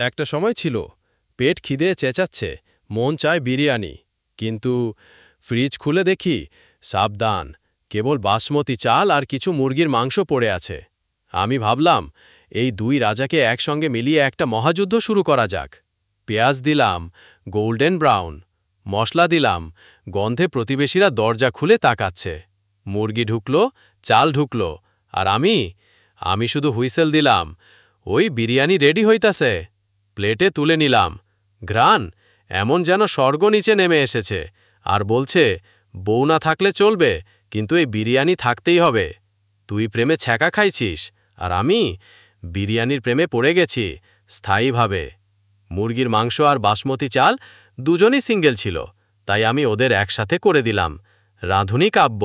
একটা সময় ছিল পেট খিদে চেঁচাচ্ছে, মন চায় বিরিয়ানি, কিন্তু ফ্রিজ খুলে দেখি সাবধান, কেবল বাসমতি চাল আর কিছু মুরগির মাংস পড়ে আছে। আমি ভাবলাম এই দুই রাজাকে একসঙ্গে মিলিয়ে একটা মহাযুদ্ধ শুরু করা যাক। পেঁয়াজ দিলাম গোল্ডেন ব্রাউন, মশলা দিলাম, গন্ধে প্রতিবেশীরা দরজা খুলে তাকাচ্ছে। মুরগি ঢুকলো, চাল ঢুকলো, আর আমি শুধু হুইসেল দিলাম, ওই বিরিয়ানি রেডি হইতাছে। প্লেটে তুলে নিলাম, ঘ্রাণ এমন যেন স্বর্গ নিচে নেমে এসেছে, আর বলছে বউ না থাকলে চলবে, কিন্তু এই বিরিয়ানি থাকতেই হবে। তুই প্রেমে ছ্যাঁকা খাইছিস, আর আমি বিরিয়ানির প্রেমে পড়ে গেছি স্থায়ীভাবে। মুরগির মাংস আর বাসমতি চাল দুজনই সিঙ্গেল ছিল, তাই আমি ওদের একসাথে করে দিলাম। রাঁধুনি কাব্য।